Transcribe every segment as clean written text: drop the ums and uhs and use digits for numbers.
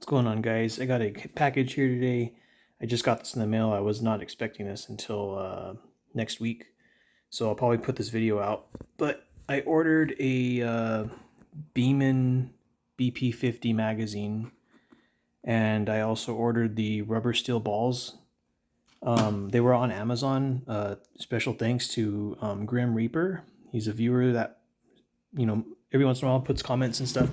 What's going on, guys? I got a package here today. I just got this in the mail. I was not expecting this until next week, so I'll probably put this video out. But I ordered a Beeman BP50 magazine, and I also ordered the rubber steel balls. They were on Amazon. Special thanks to Grim Reaper. He's a viewer that, every once in a while puts comments and stuff.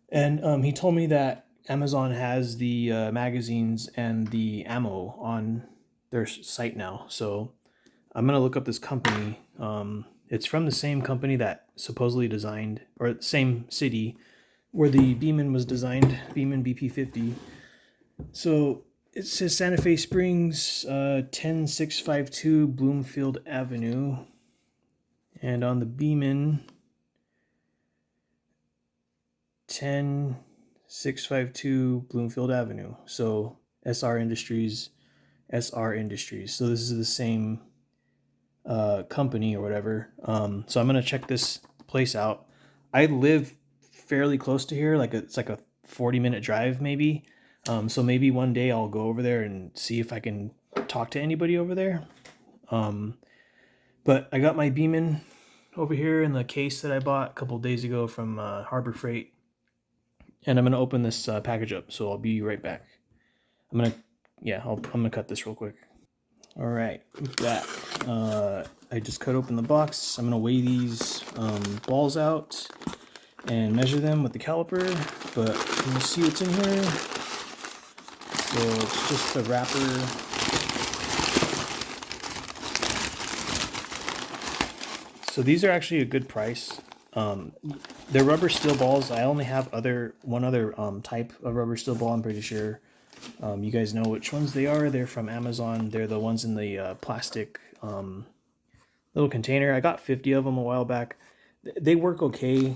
And he told me that Amazon has the magazines and the ammo on their site now. So I'm going to look up this company. It's from the same company that supposedly designed, or same city where the Beeman was designed, Beeman BP50. So it says Santa Fe Springs, 10652 Bloomfield Avenue. And on the Beeman, 10652 Bloomfield Avenue. So SR Industries. So this is the same company or whatever. So I'm gonna check this place out. I live fairly close to here, it's like a 40-minute drive maybe. So maybe one day I'll go over there and see if I can talk to anybody over there. But I got my Beeman over here in the case that I bought a couple days ago from Harbor Freight. And I'm going to open this package up, so I'll be right back. I'm going to cut this real quick. All right, we've got, I just cut open the box. I'm going to weigh these balls out and measure them with the caliper, but you can see what's in here. So it's just the wrapper. So these are actually a good price. They're rubber steel balls. I only have one other type of rubber steel ball, I'm pretty sure. You guys know which ones they are. They're from Amazon. They're the ones in the plastic little container. I got 50 of them a while back. They work okay.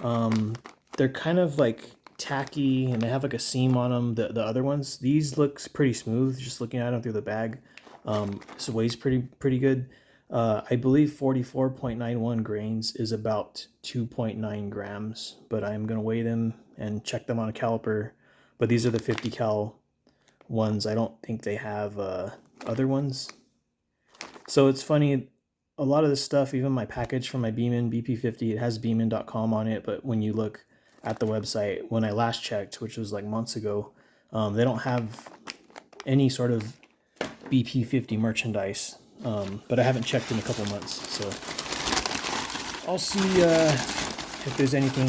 They're kind of like tacky, and they have like a seam on them. The other ones, these looks pretty smooth just looking at them through the bag. So it weighs pretty good. I believe 44.91 grains is about 2.9 grams, but I'm going to weigh them and check them on a caliper. But these are the 50 cal ones. I don't think they have other ones. So it's funny, a lot of this stuff, even my package from my Beeman BP50, it has beeman.com on it, but when you look at the website, when I last checked, which was like months ago, they don't have any sort of BP50 merchandise. But I haven't checked in a couple months, so I'll see if there's anything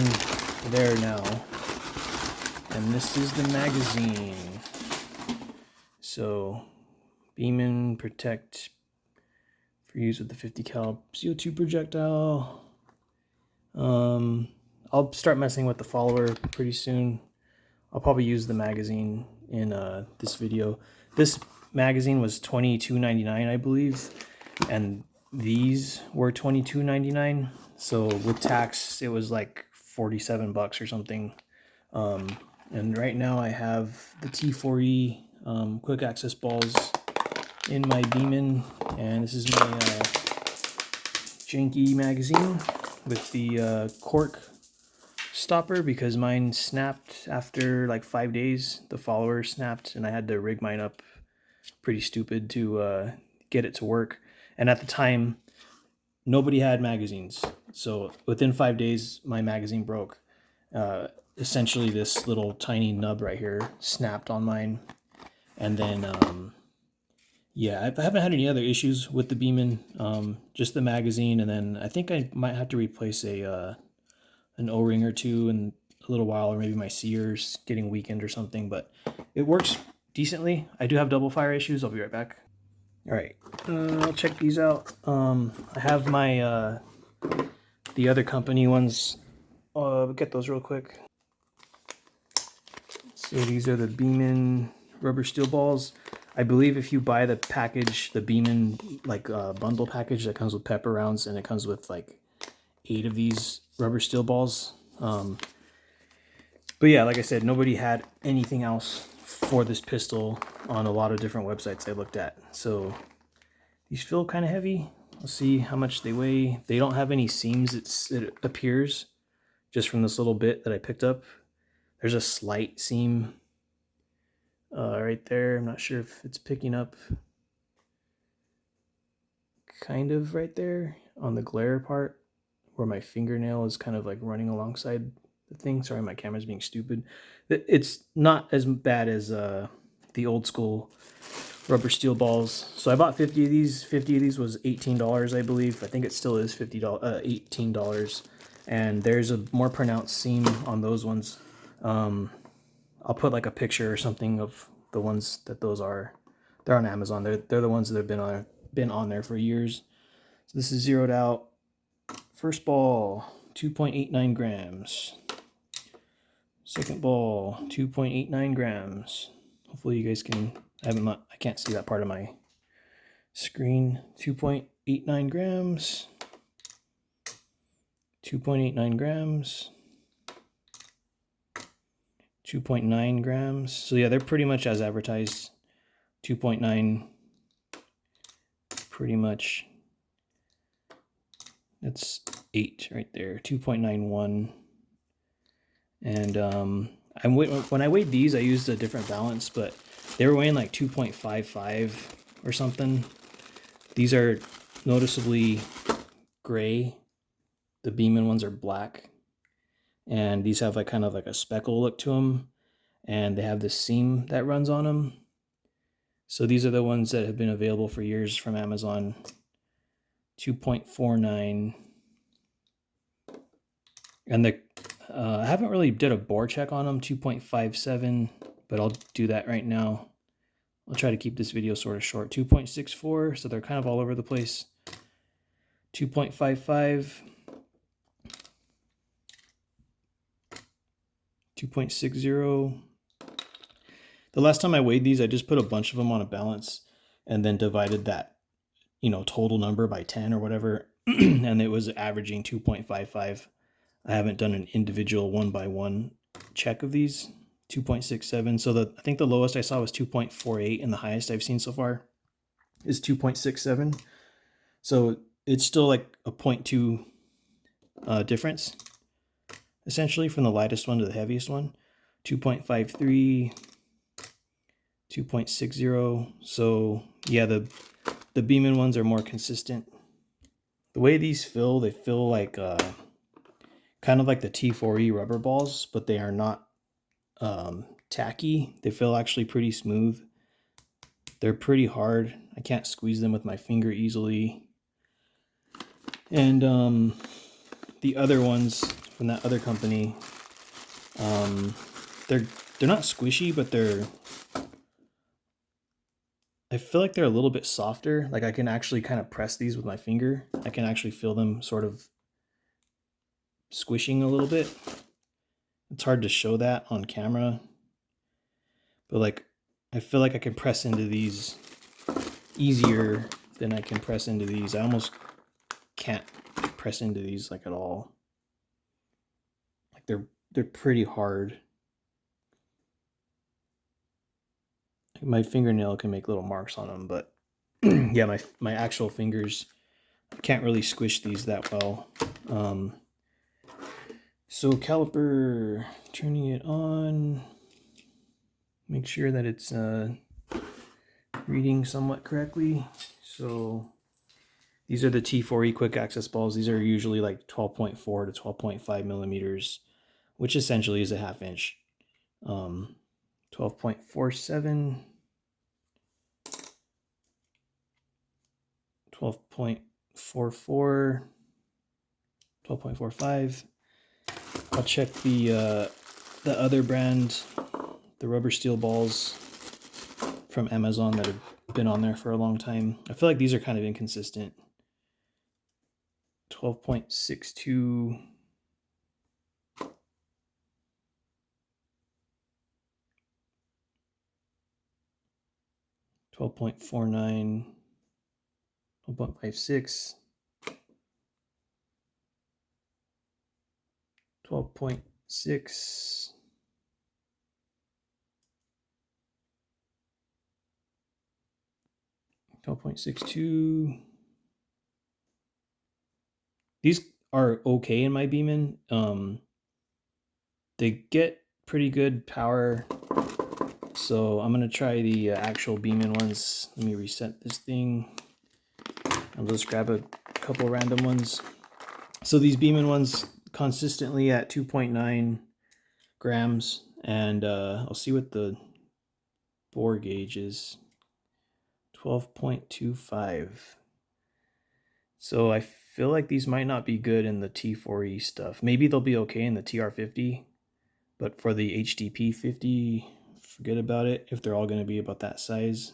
there now. And this is the magazine. So Beeman Protect for use with the 50 cal CO2 projectile. I'll start messing with the follower pretty soon. I'll probably use the magazine in this video. This magazine was $22.99, I believe, and these were $22.99. So with tax, it was like 47 bucks or something. And right now I have the T4E quick access balls in my Beeman, and this is my janky magazine with the cork stopper, because mine snapped after like 5 days. The follower snapped, and I had to rig mine up pretty stupid to get it to work. And at the time, nobody had magazines. So within 5 days, my magazine broke. Essentially, this little tiny nub right here snapped on mine. And then, yeah, I haven't had any other issues with the Beeman, just the magazine. And then I think I might have to replace an O-ring or two in a little while, or maybe my sear's getting weakened or something, but it works decently. I do have double fire issues. I'll be right back. All right, I'll check these out. I have my the other company ones. Get those real quick. So these are the Beeman rubber steel balls. I believe if you buy the package, the Beeman bundle package that comes with pepper rounds, and it comes with like 8 of these rubber steel balls. But yeah, like I said, nobody had anything else for this pistol on a lot of different websites I looked at. So these feel kind of heavy. Let's see how much they weigh. They don't have any seams, it appears, just from this little bit that I picked up. There's a slight seam right there. I'm not sure if it's picking up. Kind of right there on the glare part where my fingernail is kind of like running alongside the thing. Sorry, my camera's being stupid. It's not as bad as the old school rubber steel balls. So I bought 50 of these. 50 of these was $18, I believe. I think it still is $18. And there's a more pronounced seam on those ones. I'll put like a picture or something of the ones that those are. They're on Amazon. They're the ones that have been on there for years. So this is zeroed out. First ball, 2.89 grams. Second ball, 2.89 grams. Hopefully you guys can, I can't see that part of my screen. 2.89 grams. 2.89 grams. 2.9 grams. So yeah, they're pretty much as advertised. 2.9, pretty much. That's 8 right there. 2.91. And when I weighed these, I used a different balance, but they were weighing like 2.55 or something. These are noticeably gray. The Beeman ones are black. And these have like kind of like a speckle look to them. And they have this seam that runs on them. So these are the ones that have been available for years from Amazon. 2.49. And I haven't really did a bore check on them, 2.57, but I'll do that right now. I'll try to keep this video sort of short. 2.64, so they're kind of all over the place. 2.55. 2.60. The last time I weighed these, I just put a bunch of them on a balance and then divided that, total number by 10 or whatever, and it was averaging 2.55. I haven't done an individual one-by-one check of these. 2.67. So I think the lowest I saw was 2.48, and the highest I've seen so far is 2.67. So it's still like a 0.2 difference, essentially, from the lightest one to the heaviest one. 2.53, 2.60. So yeah, the Beeman ones are more consistent. The way these feel, they feel like kind of like the T4E rubber balls, but they are not tacky. They feel actually pretty smooth. They're pretty hard. I can't squeeze them with my finger easily. And the other ones from that other company, they're not squishy, but I feel like they're a little bit softer. Like I can actually kind of press these with my finger. I can actually feel them sort of squishing a little bit. It's hard to show that on camera, but like I feel like I can press into these easier than I can press into these. I almost can't press into these like at all. Like they're pretty hard. My fingernail can make little marks on them, but yeah, my actual fingers can't really squish these that well. So caliper, turning it on, make sure that it's reading somewhat correctly. So these are the T4E quick access balls. These are usually like 12.4 to 12.5 millimeters, which essentially is a half inch. 12.47, 12.44, 12.45. I'll check the other brand, the rubber steel balls from Amazon that have been on there for a long time. I feel like these are kind of inconsistent. 12.62. 12.49. 12.56. 12.6. 12.62. These are okay in my Beeman. They get pretty good power So I'm gonna try the actual Beeman ones. Let me reset this thing. I'll just grab a couple random ones. So these Beeman ones consistently at 2.9 grams, and I'll see what the bore gauge is. 12.25. So I feel like these might not be good in the T4E stuff. Maybe they'll be okay in the TR50, but for the HDP50, forget about it if they're all going to be about that size.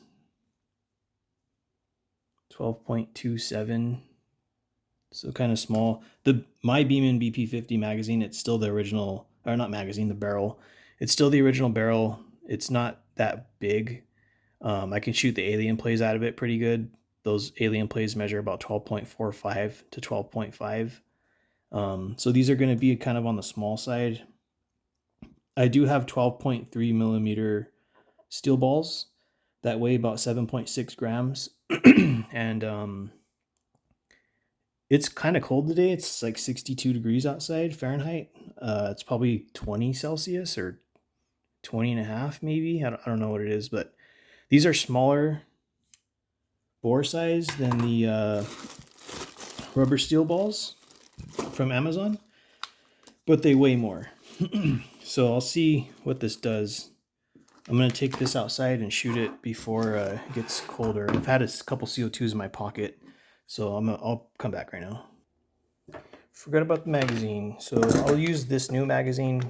12.27. So kind of small. My Beeman BP50 magazine, it's still the original, or not magazine, the barrel. It's still the original barrel. It's not that big. I can shoot the alien plays out of it pretty good. Those alien plays measure about 12.45 to 12.5. So these are going to be kind of on the small side. I do have 12.3 millimeter steel balls that weigh about 7.6 grams. And it's kind of cold today. It's like 62 degrees outside Fahrenheit. It's probably 20 Celsius or 20 and a half maybe. I don't know what it is, but these are smaller bore size than the rubber steel balls from Amazon, but they weigh more. So I'll see what this does. I'm going to take this outside and shoot it before it gets colder. I've had a couple CO2s in my pocket, so I'll come back right now. Forgot about the magazine. So I'll use this new magazine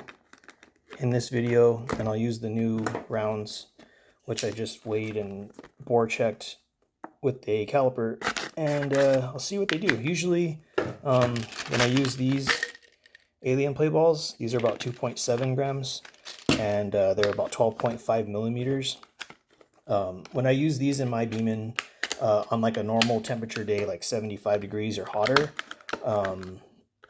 in this video, and I'll use the new rounds, which I just weighed and bore checked with a caliper, and I'll see what they do. Usually when I use these alien play balls, these are about 2.7 grams, and they're about 12.5 millimeters. When I use these in my Beeman on like a normal temperature day, like 75 degrees or hotter,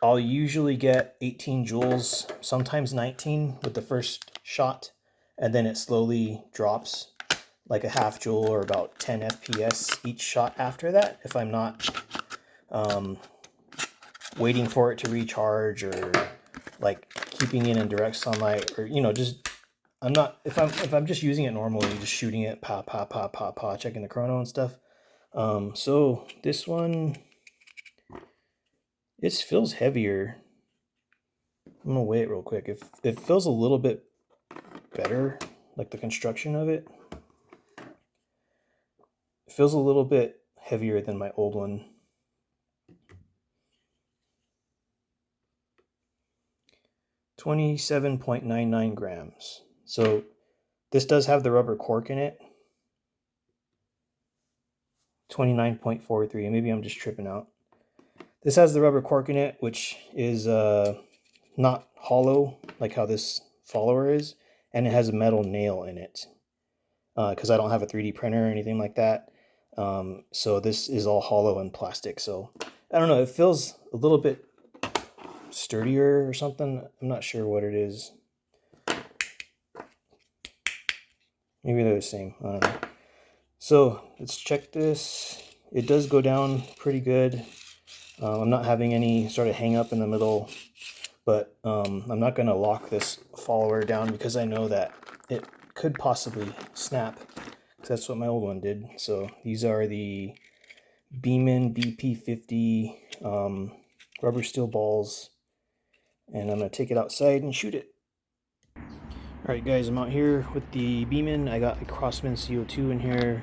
I'll usually get 18 joules, sometimes 19 with the first shot, and then it slowly drops like a half joule or about 10 FPS each shot after that, if I'm not waiting for it to recharge or like keeping it in direct sunlight, or just if I'm just using it normally, just shooting it, pa pa pa pa pa, checking the chrono and stuff. So this one, it feels heavier. I'm gonna weigh it real quick. It feels a little bit better, like the construction of it. It feels a little bit heavier than my old one. 27.99 grams. So this does have the rubber cork in it. 29.43. Maybe I'm just tripping out. This has the rubber cork in it, which is not hollow like how this follower is, and it has a metal nail in it because I don't have a 3D printer or anything like that. So this is all hollow and plastic. So I don't know, it feels a little bit sturdier or something. I'm not sure what it is. Maybe they're the same. I don't know. So let's check this. It does go down pretty good. I'm not having any sort of hang up in the middle, but I'm not going to lock this follower down because I know that it could possibly snap. That's what my old one did. So these are the Beeman BP50 rubber steel balls, and I'm going to take it outside and shoot it. Alright guys, I'm out here with the Beeman. I got a Crossman CO2 in here.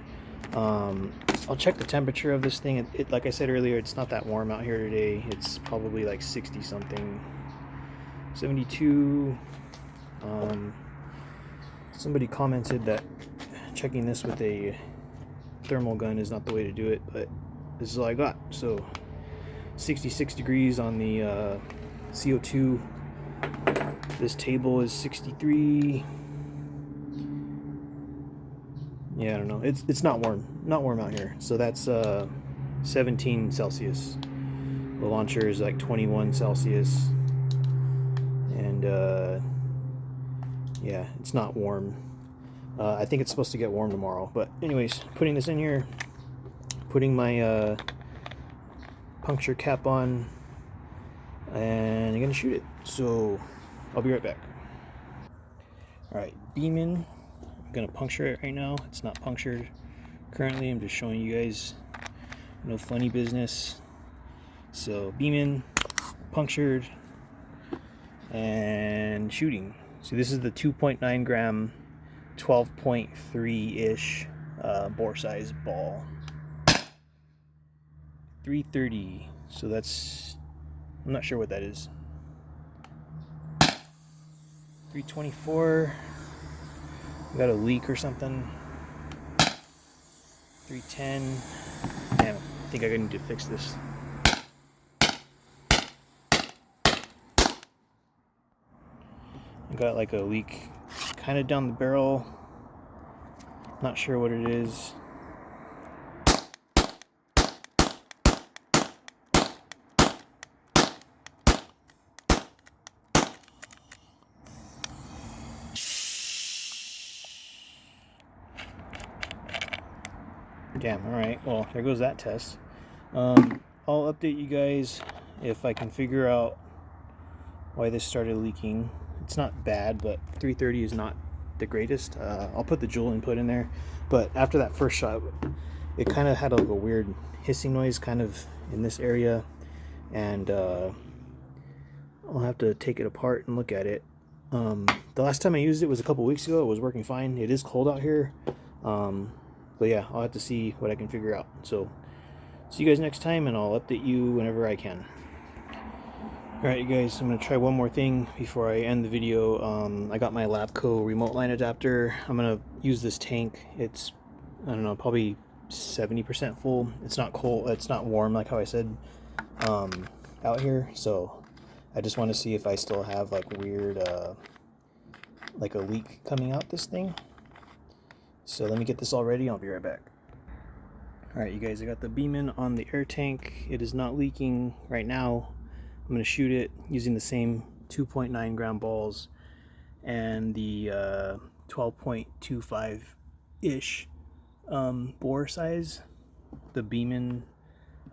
I'll check the temperature of this thing. It like I said earlier, it's not that warm out here today. It's probably like 60 something, 72. Somebody commented that checking this with a thermal gun is not the way to do it, but this is all I got. So 66 degrees on the CO2. This table is 63. Yeah, I don't know. It's not warm. Not warm out here. So that's 17 Celsius. The launcher is like 21 Celsius. And yeah, it's not warm. I think it's supposed to get warm tomorrow. But anyways, putting this in here, putting my puncture cap on, and I'm gonna shoot it. So I'll be right back. All right, Beeman I'm gonna puncture it right now. It's not punctured currently. I'm just showing you guys, no funny business. So Beeman, punctured, and shooting. So this is the 2.9 gram, 12.3-ish bore size ball. 330. So that's, I'm not sure what that is. 324. We got a leak or something. 310. Damn, I think I need to fix this. I got like a leak kind of down the barrel. Not sure what it is. Damn, alright, well, there goes that test. I'll update you guys if I can figure out why this started leaking. It's not bad, but 330 is not the greatest. I'll put the joule input in there, but after that first shot, it kind of had like a weird hissing noise kind of in this area, and I'll have to take it apart and look at it. The last time I used it was a couple weeks ago. It was working fine. It is cold out here. But yeah, I'll have to see what I can figure out. So, see you guys next time, and I'll update you whenever I can. Alright, you guys, I'm going to try one more thing before I end the video. I got my Labco remote line adapter. I'm going to use this tank. It's, I don't know, probably 70% full. It's not cold, it's not warm like how I said out here. So, I just want to see if I still have like weird, like a leak coming out this thing. So let me get this all ready. I'll be right back. Alright, you guys, I got the Beeman on the air tank. It is not leaking right now. I'm going to shoot it using the same 2.9 gram balls and the 12.25-ish bore size, the Beeman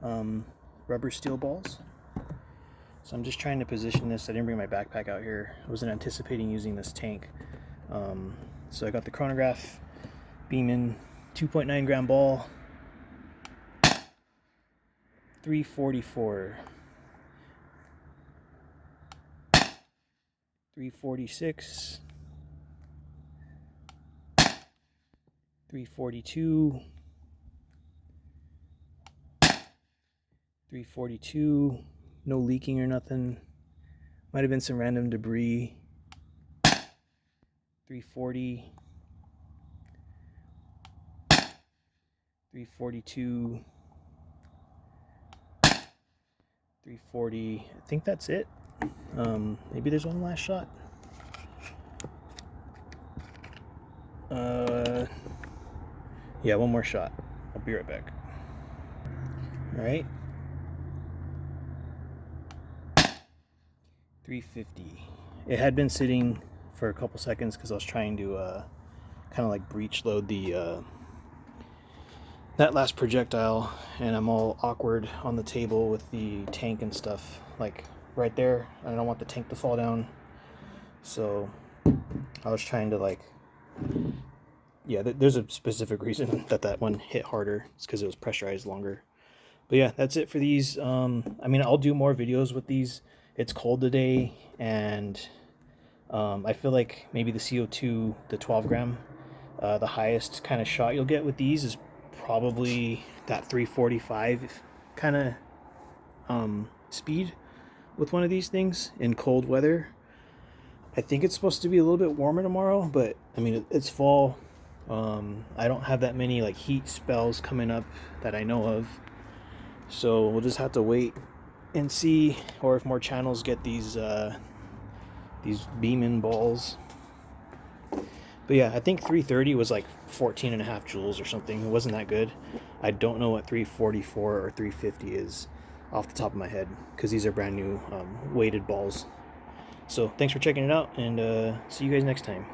rubber steel balls. So I'm just trying to position this. I didn't bring my backpack out here. I wasn't anticipating using this tank. So I got the chronograph, Beeman 2.9 gram ball, 344, 346, 342, 342, no leaking or nothing. Might have been some random debris. 340, 342, 340. I think that's it. Maybe there's one last shot. Yeah, one more shot. I'll be right back. All right. 350. It had been sitting for a couple seconds because I was trying to kind of like breech load the that last projectile, and I'm all awkward on the table with the tank and stuff like right there. I don't want the tank to fall down, so I was trying to like, yeah, there's a specific reason that one hit harder. It's because it was pressurized longer. But yeah, that's it for these. I mean, I'll do more videos with these. It's cold today, and I feel like maybe the CO2, the 12 gram, the highest kind of shot you'll get with these is probably that 345 kind of speed with one of these things in cold weather. I think it's supposed to be a little bit warmer tomorrow, but I mean, it's fall. I don't have that many like heat spells coming up that I know of, so we'll just have to wait and see, or if more channels get these Beeman balls. But yeah, I think 330 was like 14.5 joules or something. It wasn't that good. I don't know what 344 or 350 is off the top of my head, because these are brand new weighted balls. So thanks for checking it out, and see you guys next time.